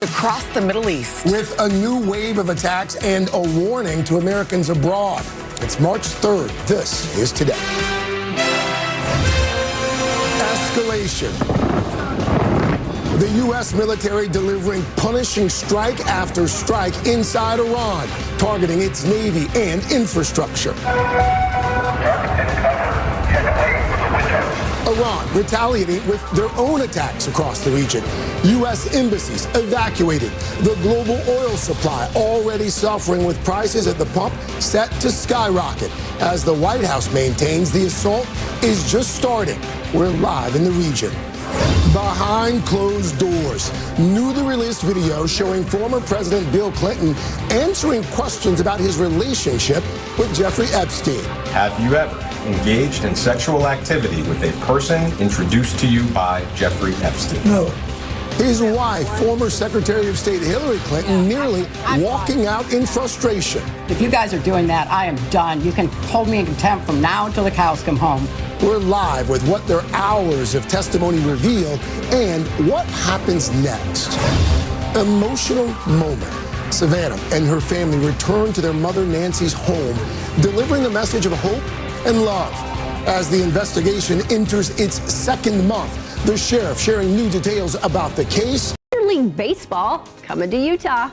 across the Middle East. With a new wave of attacks and a warning to Americans abroad. It's March 3rd. This is Today. Escalation. The U.S. military delivering punishing strike after strike inside Iran, targeting its navy and infrastructure. Iran retaliating with their own attacks across the region. U.S. embassies evacuated. The global oil supply already suffering with prices at the pump set to skyrocket. As the White House maintains, the assault is just starting. We're live in the region. Behind closed doors, newly released video showing former President Bill Clinton answering questions about his relationship with Jeffrey Epstein. Have you ever engaged in sexual activity with a person introduced to you by Jeffrey Epstein? No. His wife, former Secretary of State Hillary Clinton, nearly walking out in frustration. If you guys are doing that, I am done. You can hold me in contempt from now until the cows come home. We're live with what their hours of testimony revealed and what happens next. Emotional moment. Savannah and her family return to their mother Nancy's home, delivering a message of hope and love. As the investigation enters its second month, the sheriff sharing new details about the case. Major League Baseball coming to Utah.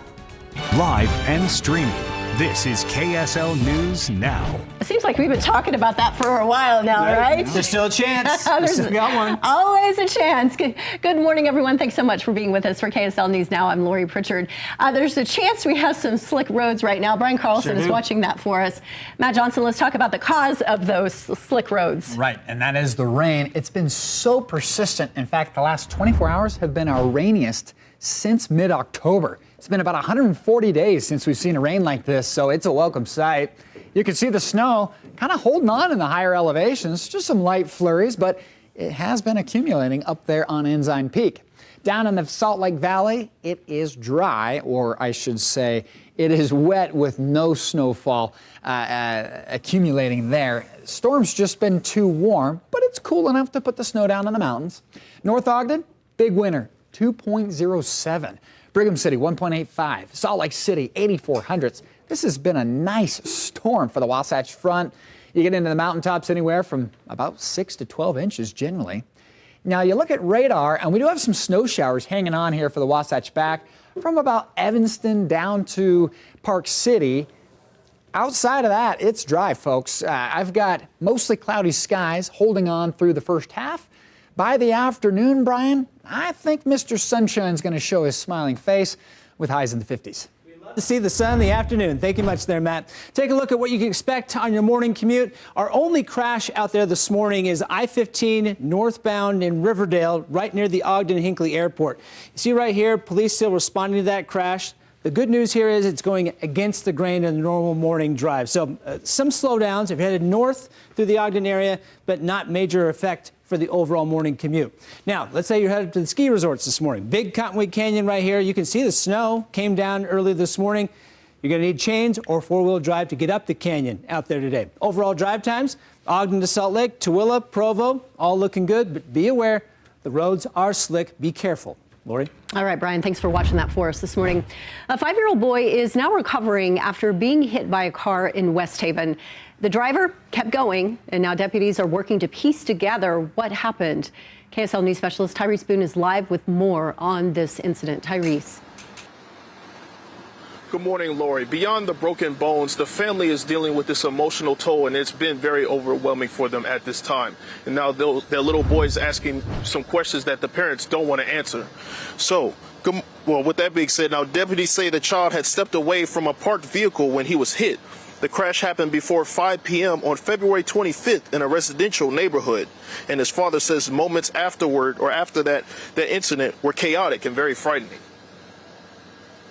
Live and streaming. This is KSL News Now. It seems like we've been talking about that for a while now, right? There's still a chance. There's still got one. Always a chance. Good morning, everyone. Thanks so much for being with us for KSL News Now. I'm Lori Pritchard. There's a chance we have some slick roads right now. Brian Carlson is watching that for us. Matt Johnson, let's talk about the cause of those slick roads. Right, and that is the rain. It's been so persistent. In fact, the last 24 hours have been our rainiest since mid-October. It's been about 140 days since we've seen a rain like this, so it's a welcome sight. You can see the snow kind of holding on in the higher elevations, just some light flurries, but it has been accumulating up there on Ensign Peak. Down in the Salt Lake Valley, it is dry, or I should say, it is wet with no snowfall accumulating there. Storm's just been too warm, but it's cool enough to put the snow down in the mountains. North Ogden, big winter, 2.07. Brigham City, 1.85. Salt Lake City, 84 hundredths. This has been a nice storm for the Wasatch Front. You get into the mountaintops anywhere from about 6 to 12 inches generally. Now you look at radar, and we do have some snow showers hanging on here for the Wasatch Back from about Evanston down to Park City. Outside of that, it's dry, folks. I've got mostly cloudy skies holding on through the first half. By the afternoon, Brian, I think Mr. Sunshine's going to show his smiling face with highs in the 50s. We love to see the sun in the afternoon. Thank you much there, Matt. Take a look at what you can expect on your morning commute. Our only crash out there this morning is I-15 northbound in Riverdale, right near the Ogden-Hinckley Airport. You see right here, police still responding to that crash. The good news here is it's going against the grain in the normal morning drive. So some slowdowns if you're headed north through the Ogden area, but not major effect for the overall morning commute. Now, let's say you're headed to the ski resorts this morning. Big Cottonwood Canyon right here. You can see the snow came down early this morning. You're going to need chains or four-wheel drive to get up the canyon out there today. Overall drive times, Ogden to Salt Lake, Tooele, Provo, all looking good, but be aware, the roads are slick. Be careful. Lori? All right, Brian, thanks for watching that for us this morning. A 5-year-old boy is now recovering after being hit by a car in West Haven. The driver kept going, and now deputies are working to piece together what happened. KSL News Specialist Tyrese Boone is live with more on this incident. Tyrese. Good morning, Lori. Beyond the broken bones, the family is dealing with this emotional toll, and it's been very overwhelming for them at this time. And now their little boy is asking some questions that the parents don't want to answer. So, well, with that being said, now deputies say the child had stepped away from a parked vehicle when he was hit. The crash happened before 5 p.m. on February 25th in a residential neighborhood. And his father says moments afterward, or after that incident, were chaotic and very frightening.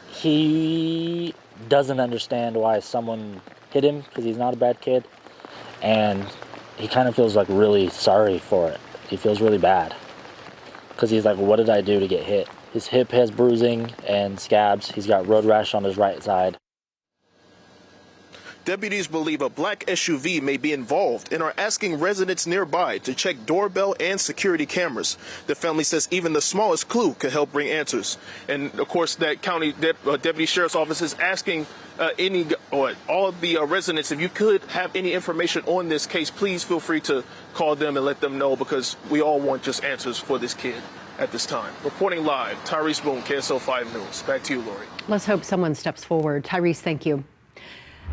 He doesn't understand why someone hit him because he's not a bad kid. And he kind of feels like really sorry for it. He feels really bad because he's like, what did I do to get hit? His hip has bruising and scabs. He's got road rash on his right side. Deputies believe a black SUV may be involved and are asking residents nearby to check doorbell and security cameras. The family says even the smallest clue could help bring answers. And of course, that county deputy sheriff's office is asking all of the residents, if you could have any information on this case, please feel free to call them and let them know, because we all want just answers for this kid at this time. Reporting live, Tyrese Boone, KSL 5 News. Back to you, Lori. Let's hope someone steps forward. Tyrese, thank you.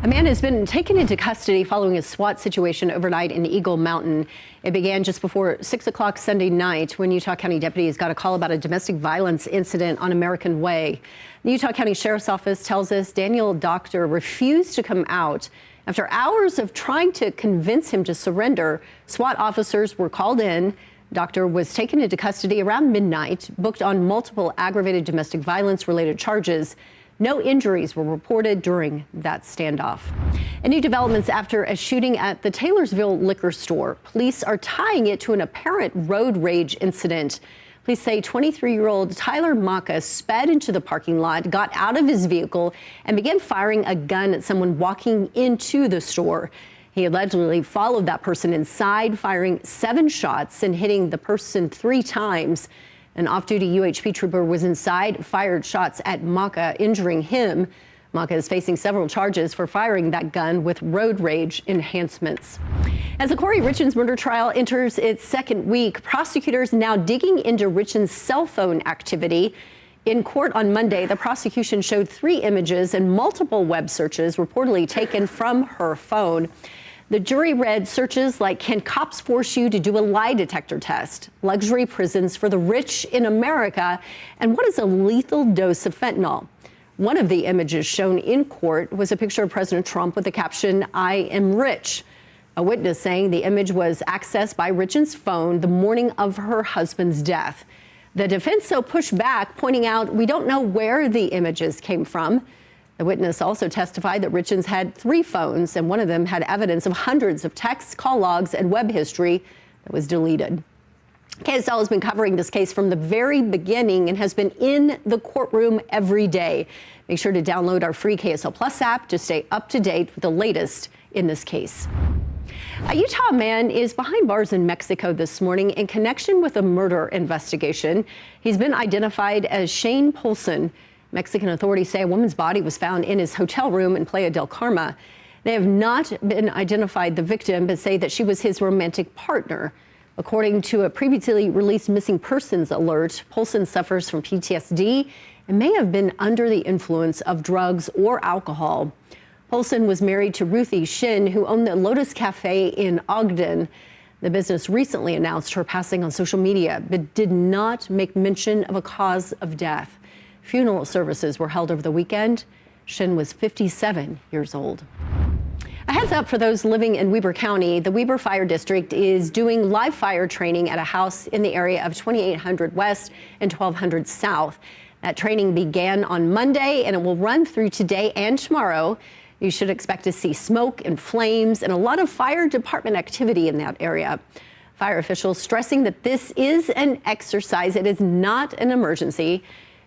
A man has been taken into custody following a SWAT situation overnight in Eagle Mountain. It began just before 6 o'clock Sunday night when Utah County deputies got a call about a domestic violence incident on American Way. The Utah County Sheriff's Office tells us Daniel Doctor refused to come out. After hours of trying to convince him to surrender, SWAT officers were called in. Doctor was taken into custody around midnight, booked on multiple aggravated domestic violence related charges. No injuries were reported during that standoff. And new developments after a shooting at the Taylorsville liquor store. Police are tying it to an apparent road rage incident. Police say 23-year-old Tyler Maka sped into the parking lot, got out of his vehicle, and began firing a gun at someone walking into the store. He allegedly followed that person inside, firing 7 shots and hitting the person 3 times. An off-duty UHP trooper was inside, fired shots at Maka, injuring him. Maka is facing several charges for firing that gun with road rage enhancements. As the Corey Richins murder trial enters its second week, prosecutors now digging into Richins' cell phone activity. In court on Monday, the prosecution showed 3 images and multiple web searches reportedly taken from her phone. The jury read searches like, can cops force you to do a lie detector test, luxury prisons for the rich in America, and what is a lethal dose of fentanyl? One of the images shown in court was a picture of President Trump with the caption, I am rich. A witness saying the image was accessed by Richins' phone the morning of her husband's death. The defense so pushed back, pointing out, we don't know where the images came from. The witness also testified that Richins had 3 phones, and one of them had evidence of hundreds of texts, call logs, and web history that was deleted. KSL has been covering this case from the very beginning and has been in the courtroom every day. Make sure to download our free KSL Plus app to stay up to date with the latest in this case. A Utah man is behind bars in Mexico this morning in connection with a murder investigation. He's been identified as Shane Polson. Mexican authorities say a woman's body was found in his hotel room in Playa del Carmen. They have not been identified the victim, but say that she was his romantic partner. According to a previously released missing persons alert, Polson suffers from PTSD and may have been under the influence of drugs or alcohol. Polson was married to Ruthie Shin, who owned the Lotus Cafe in Ogden. The business recently announced her passing on social media, but did not make mention of a cause of death. Funeral services were held over the weekend. Shin was 57 years old. A heads up for those living in Weber County. The Weber Fire District is doing live fire training at a house in the area of 2800 West and 1200 South. That training began on Monday and it will run through today and tomorrow. You should expect to see smoke and flames and a lot of fire department activity in that area. Fire officials stressing that this is an exercise. It is not an emergency.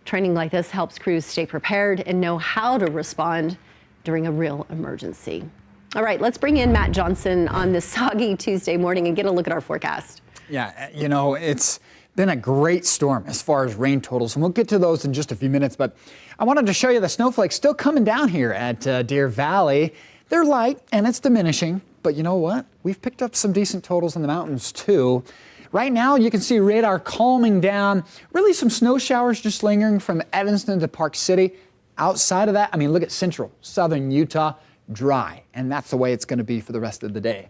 Training like this helps crews stay prepared and know how to respond during a real emergency. All right, let's bring in Matt Johnson on this soggy Tuesday morning and get a look at our forecast. Yeah, you know, it's been a great storm as far as rain totals, and we'll get to those in just a few minutes. But I wanted to show you the snowflakes still coming down here at Deer Valley. They're light and it's diminishing, but you know what? We've picked up some decent totals in the mountains too. Right now, you can see radar calming down. Really some snow showers just lingering from Evanston to Park City. Outside of that, I mean, look at central, southern Utah, dry. And that's the way it's going to be for the rest of the day.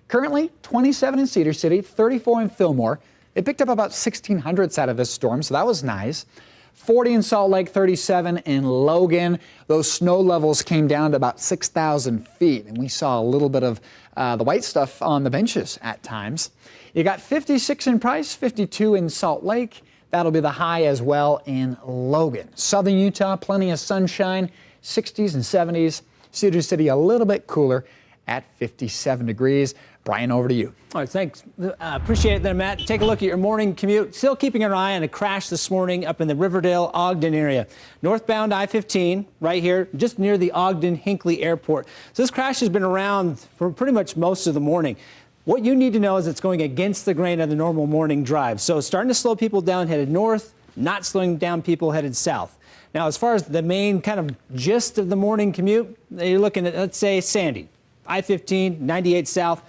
Currently, 27 in Cedar City, 34 in Fillmore. It picked up about 1,600 out of this storm, so that was nice. 40 in Salt Lake, 37 in Logan. Those snow levels came down to about 6,000 feet, and we saw a little bit of the white stuff on the benches at times. You got 56 in Price, 52 in Salt Lake. That'll be the high as well in Logan. Southern Utah, plenty of sunshine, 60s and 70s. Cedar City a little bit cooler at 57 degrees. Brian, over to you. All right, thanks. Appreciate it there, Matt. Take a look at your morning commute. Still keeping an eye on a crash this morning up in the Riverdale, Ogden area. Northbound I-15, right here, just near the Ogden-Hinckley Airport. So this crash has been around for pretty much most of the morning. What you need to know is it's going against the grain of the normal morning drive. So starting to slow people down headed north, not slowing down people headed south. Now, as far as the main kind of gist of the morning commute, you're looking at, let's say, Sandy, I-15, 98 south.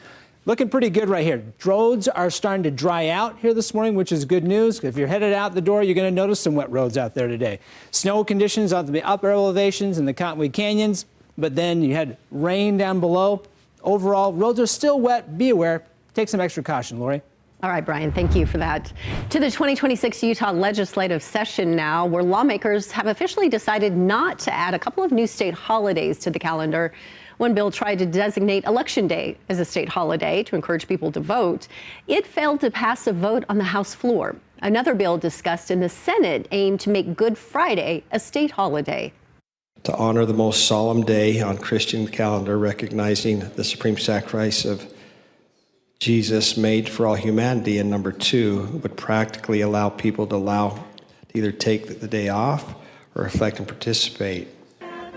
Looking pretty good right here. Roads are starting to dry out here this morning, which is good news. If you're headed out the door, you're going to notice some wet roads out there today. Snow conditions on the upper elevations and the Cottonwood Canyons, but then you had rain down below. Overall, roads are still wet. Be aware. Take some extra caution, Lori. All right, Brian, thank you for that. To the 2026 Utah legislative session now, where lawmakers have officially decided not to add a couple of new state holidays to the calendar. One bill tried to designate Election Day as a state holiday to encourage people to vote. It failed to pass a vote on the House floor. Another bill discussed in the Senate aimed to make Good Friday a state holiday. To honor the most solemn day on Christian calendar, recognizing the supreme sacrifice of Jesus made for all humanity, and number two, would practically allow people to either take the day off or reflect and participate.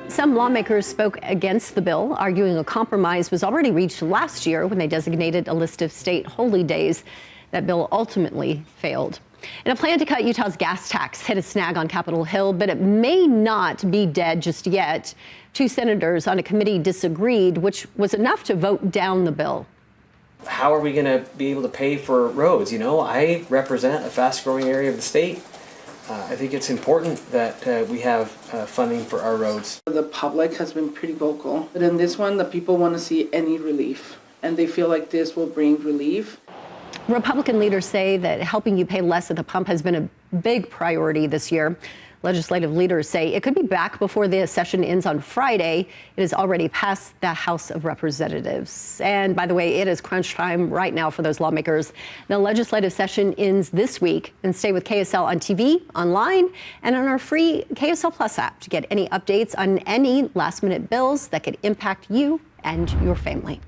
Some lawmakers spoke against the bill, arguing a compromise was already reached last year when they designated a list of state holy days. That bill ultimately failed. And a plan to cut Utah's gas tax hit a snag on Capitol Hill, but it may not be dead just yet. Two senators on a committee disagreed, which was enough to vote down the bill. How are we going to be able to pay for roads? You know, I represent a fast-growing area of the state. I think it's important that we have funding for our roads. The public has been pretty vocal, but in this one, the people want to see any relief, and they feel like this will bring relief. Republican leaders say that helping you pay less at the pump has been a big priority this year. Legislative leaders say it could be back before the session ends on Friday. It has already passed the House of Representatives. And by the way, it is crunch time right now for those lawmakers. The legislative session ends this week. And stay with KSL on TV, online, and on our free KSL Plus app to get any updates on any last-minute bills that could impact you and your family.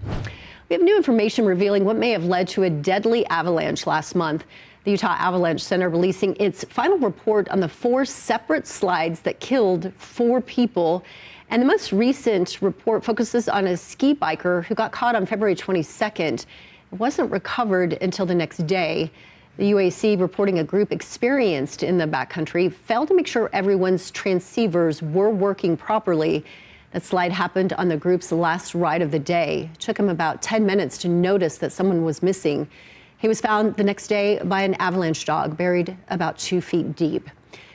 We have new information revealing what may have led to a deadly avalanche last month. The Utah Avalanche Center releasing its final report on the 4 separate slides that killed 4 people. And the most recent report focuses on a ski biker who got caught on February 22nd. It wasn't recovered until the next day. The UAC reporting a group experienced in the backcountry failed to make sure everyone's transceivers were working properly. That slide happened on the group's last ride of the day. It took them about 10 minutes to notice that someone was missing. He was found the next day by an avalanche dog buried about 2 feet deep.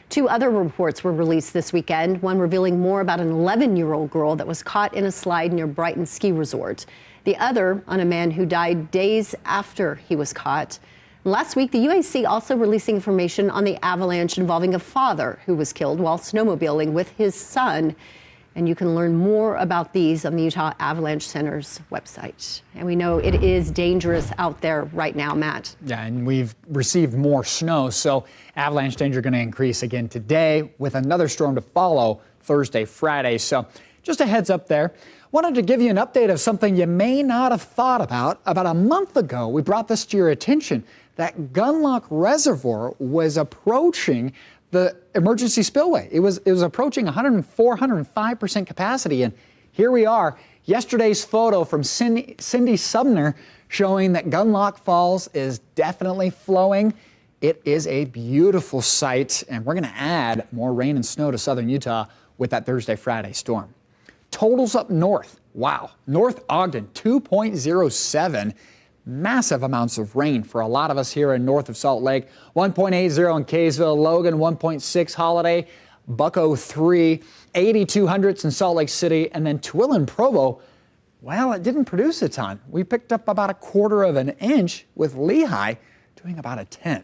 2 other reports were released this weekend, one revealing more about an 11-year-old girl that was caught in a slide near Brighton Ski Resort. The other on a man who died days after he was caught. Last week, the UAC also releasing information on the avalanche involving a father who was killed while snowmobiling with his son. And you can learn more about these on the Utah Avalanche Center's website. And we know it is dangerous out there right now, Matt. Yeah, and we've received more snow, so avalanche danger going to increase again today with another storm to follow Thursday, Friday. So just a heads up there. Wanted to give you an update of something you may not have thought about. About a month ago, we brought this to your attention. That Gunlock Reservoir was approaching the emergency spillway. It was approaching 105% capacity, and here we are. Yesterday's photo from Cindy Sumner showing that Gunlock Falls is definitely flowing. It is a beautiful sight, and we're going to add more rain and snow to southern Utah with that Thursday, Friday storm. Totals up north. Wow. North Ogden, 2.07. Massive amounts of rain for a lot of us here in north of Salt Lake. 1.80 in Kaysville, Logan, 1.6 Holiday, Bucko 3, 8200s in Salt Lake City, and then Tooele and Provo. Well, it didn't produce a ton. We picked up about 1/4 of an inch with Lehigh doing about 1/10.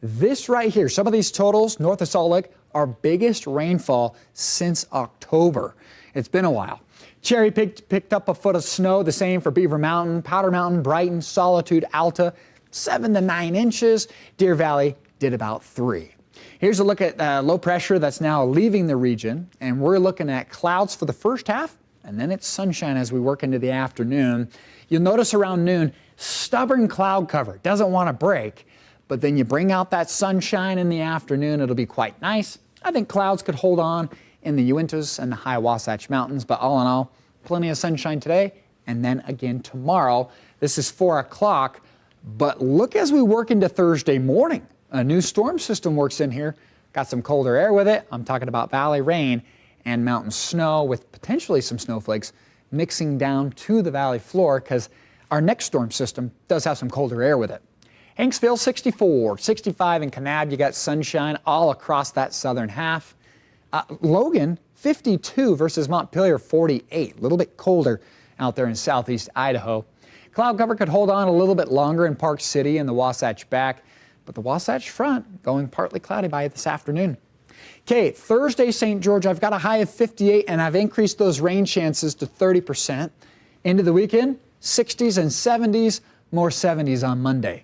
This right here, some of these totals north of Salt Lake, our biggest rainfall since October. It's been a while. Cherry picked up a foot of snow, the same for Beaver Mountain, Powder Mountain, Brighton, Solitude, Alta, 7 to 9 inches. Deer Valley did about 3. Here's a look at low pressure that's now leaving the region, and we're looking at clouds for the first half and then it's sunshine as we work into the afternoon. You'll notice around noon, stubborn cloud cover. Doesn't want to break, but then you bring out that sunshine in the afternoon. It'll be quite nice. I think clouds could hold on in the Uintas and the high Wasatch Mountains, but all in all, plenty of sunshine today and then again tomorrow. This is 4 o'clock, but look as we work into Thursday morning. A new storm system works in here. Got some colder air with it. I'm talking about valley rain and mountain snow with potentially some snowflakes mixing down to the valley floor because our next storm system does have some colder air with it. Hanksville 64, 65 in Kanab. You got sunshine all across that southern half. Logan 52 versus Montpelier 48. A little bit colder out there in southeast Idaho. Cloud cover could hold on a little bit longer in Park City and the Wasatch back, but the Wasatch front going partly cloudy by this afternoon. Okay, Thursday, St. George, I've got a high of 58 and I've increased those rain chances to 30%. Into the weekend, 60s and 70s, more 70s on Monday.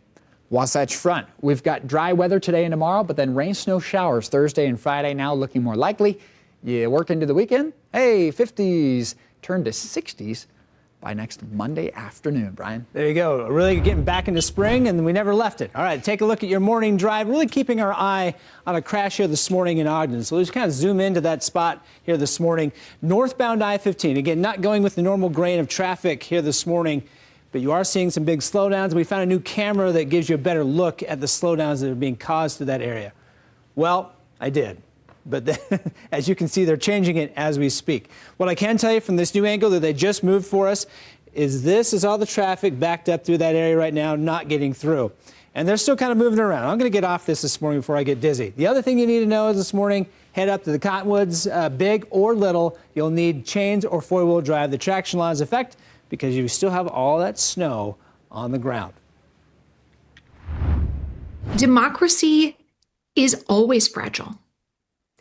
Wasatch front, we've got dry weather today and tomorrow, but then rain, snow showers Thursday and Friday now looking more likely. You work into the weekend, hey, 50s turn to 60s by next Monday afternoon, Brian. There you go. Really getting back into spring, and we never left it. All right, take a look at your morning drive. Really keeping our eye on a crash here this morning in Ogden. So let's kind of zoom into that spot here this morning. Northbound I-15. Again, not going with the normal grain of traffic here this morning, but you are seeing some big slowdowns. We found a new camera that gives you a better look at the slowdowns that are being caused to that area. Well, I did. But as you can see, they're changing it as we speak. What I can tell you from this new angle that they just moved for us is this is all the traffic backed up through that area right now, not getting through. And they're still kind of moving around. I'm going to get off this morning before I get dizzy. The other thing you need to know is this morning, head up to the Cottonwoods, big or little, you'll need chains or four-wheel drive. The traction law is in effect because you still have all that snow on the ground. Democracy is always fragile.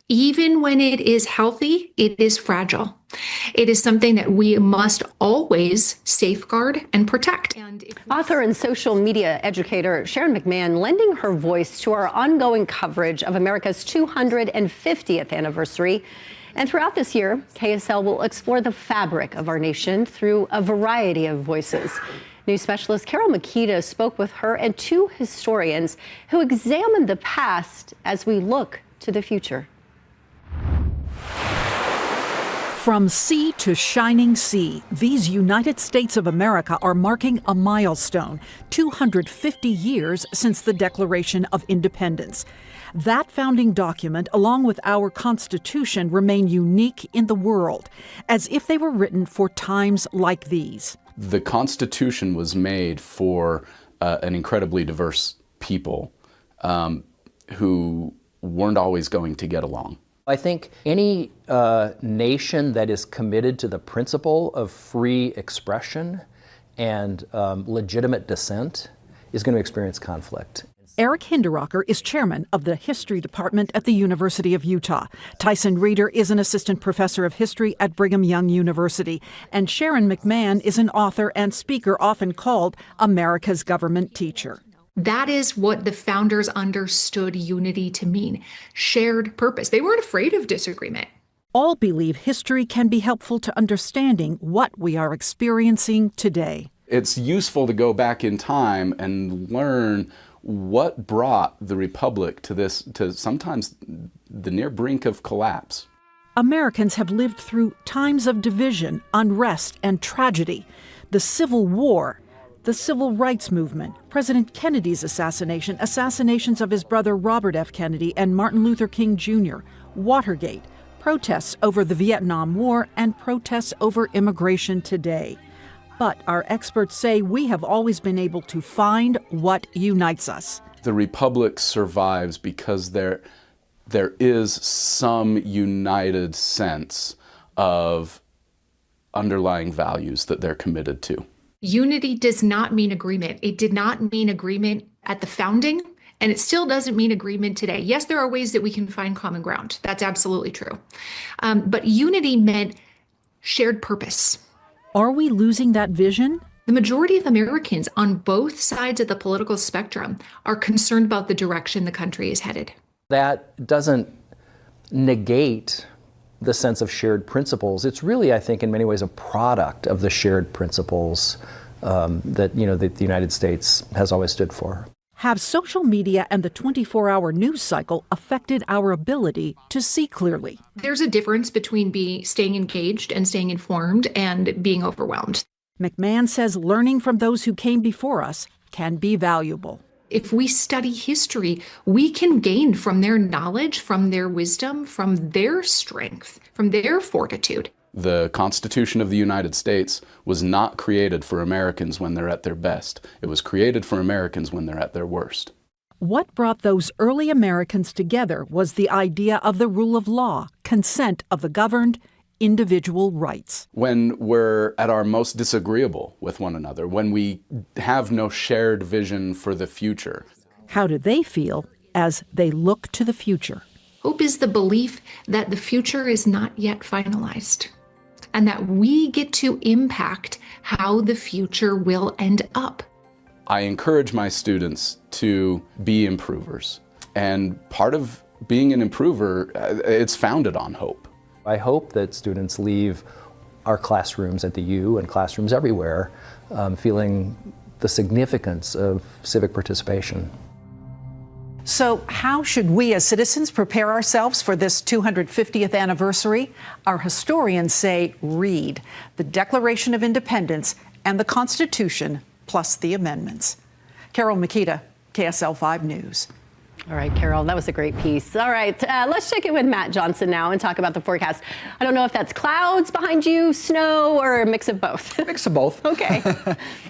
Even when it is healthy, it is fragile. It is something that we must always safeguard and protect. Author and social media educator Sharon McMahon lending her voice to our ongoing coverage of America's 250th anniversary. And throughout this year, KSL will explore the fabric of our nation through a variety of voices. News specialist Carol Makita spoke with her and two historians who examined the past as we look to the future. From sea to shining sea, these United States of America are marking a milestone, 250 years since the Declaration of Independence. That founding document, along with our Constitution, remain unique in the world, as if they were written for times like these. The Constitution was made for an incredibly diverse people who weren't always going to get along. I think any nation that is committed to the principle of free expression and legitimate dissent is going to experience conflict. Eric Hinderaker is chairman of the history department at the University of Utah. Tyson Reeder is an assistant professor of history at Brigham Young University. And Sharon McMahon is an author and speaker often called America's government teacher. That is what the founders understood unity to mean, shared purpose. They weren't afraid of disagreement. All believe history can be helpful to understanding what we are experiencing today. It's useful to go back in time and learn what brought the Republic to sometimes the near brink of collapse. Americans have lived through times of division, unrest, and tragedy. The Civil War, the Civil Rights Movement, President Kennedy's assassination, assassinations of his brother Robert F. Kennedy and Martin Luther King Jr., Watergate, protests over the Vietnam War, and protests over immigration today. But our experts say we have always been able to find what unites us. The Republic survives because there is some united sense of underlying values that they're committed to. Unity does not mean agreement. It did not mean agreement at the founding, and it still doesn't mean agreement today. Yes, there are ways that we can find common ground. That's absolutely true. But unity meant shared purpose. Are we losing that vision? The majority of Americans on both sides of the political spectrum are concerned about the direction the country is headed. That doesn't negate the sense of shared principles. It's really, I think, in many ways a product of the shared principles that the United States has always stood for. Have social media and the 24-hour news cycle affected our ability to see clearly? There's a difference between staying engaged and staying informed and being overwhelmed. McMahon says learning from those who came before us can be valuable. If we study history, we can gain from their knowledge, from their wisdom, from their strength, from their fortitude. The Constitution of the United States was not created for Americans when they're at their best. It was created for Americans when they're at their worst. What brought those early Americans together was the idea of the rule of law, consent of the governed, individual rights. When we're at our most disagreeable with one another, when we have no shared vision for the future. How do they feel as they look to the future? Hope is the belief that the future is not yet finalized, and that we get to impact how the future will end up. I encourage my students to be improvers. And part of being an improver, it's founded on hope. I hope that students leave our classrooms at the U and classrooms everywhere feeling the significance of civic participation. So how should we as citizens prepare ourselves for this 250th anniversary? Our historians say read the Declaration of Independence and the Constitution, plus the amendments. Carol Makita, KSL 5 News. All right, Carol, that was a great piece. All right, let's check in with Matt Johnson now and talk about the forecast. I don't know if that's clouds behind you, snow, or a mix of both. Mix of both. Okay.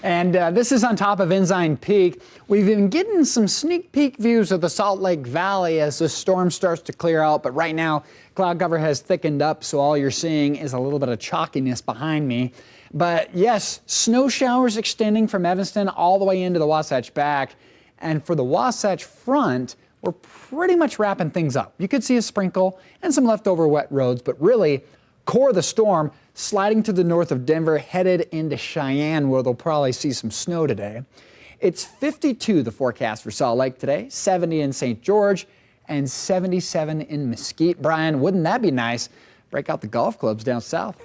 And this is on top of Ensign Peak. We've been getting some sneak peek views of the Salt Lake Valley as the storm starts to clear out. But right now, cloud cover has thickened up, so all you're seeing is a little bit of chalkiness behind me. But yes, snow showers extending from Evanston all the way into the Wasatch back. And for the Wasatch front, we're pretty much wrapping things up. You could see a sprinkle and some leftover wet roads, but really, core of the storm sliding to the north of Denver, headed into Cheyenne, where they'll probably see some snow today. It's 52, the forecast for Salt Lake today, 70 in St. George, and 77 in Mesquite. Brian, wouldn't that be nice? Break out the golf clubs down south.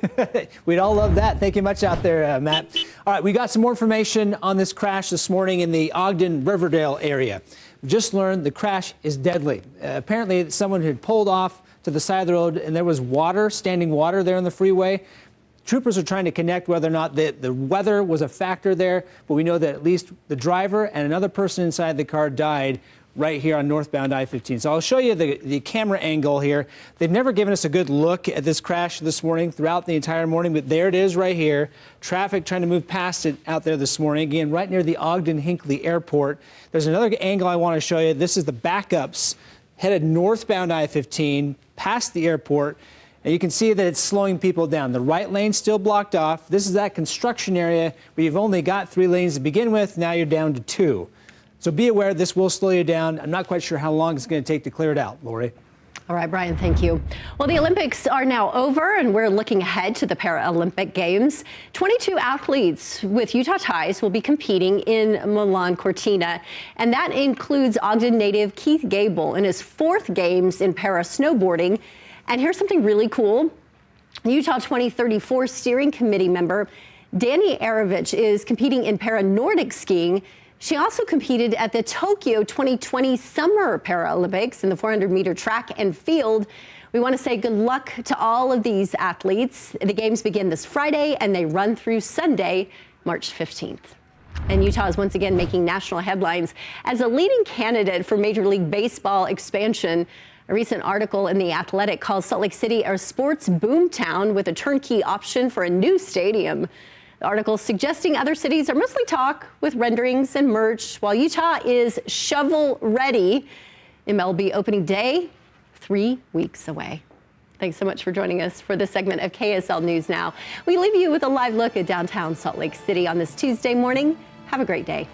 We'd all love that. Thank you much out there, Matt. All right, we got some more information on this crash this morning in the Ogden-Riverdale area. We just learned the crash is deadly. Apparently, someone had pulled off to the side of the road, and there was water, standing water there on the freeway. Troopers are trying to connect whether or not the weather was a factor there, but we know that at least the driver and another person inside the car died right here on northbound I-15. So I'll show you the camera angle here. They've never given us a good look at this crash this morning throughout the entire morning, but there it is right here. Traffic trying to move past it out there this morning. Again, right near the Ogden-Hinckley Airport. There's another angle I want to show you. This is the backups headed northbound I-15 past the airport. And you can see that it's slowing people down. The right lane's still blocked off. This is that construction area where you've only got 3 lanes to begin with. Now you're down to 2. So be aware, this will slow you down. I'm not quite sure how long it's going to take to clear it out, Lori. All right, Brian, thank you. Well, the Olympics are now over, and we're looking ahead to the Paralympic Games. 22 athletes with Utah ties will be competing in Milan Cortina, and that includes Ogden native Keith Gable in his 4th Games in para snowboarding. And here's something really cool. Utah 2034 Steering Committee member Dani Arovich is competing in para Nordic skiing. She also competed at the Tokyo 2020 Summer Paralympics in the 400-meter track and field. We want to say good luck to all of these athletes. The games begin this Friday and they run through Sunday, March 15th. And Utah is once again making national headlines as a leading candidate for Major League Baseball expansion. A recent article in The Athletic calls Salt Lake City a sports boomtown with a turnkey option for a new stadium. The article suggesting other cities are mostly talk with renderings and merch, while Utah is shovel ready. MLB opening day, 3 weeks away. Thanks so much for joining us for this segment of KSL News Now. We leave you with a live look at downtown Salt Lake City on this Tuesday morning. Have a great day.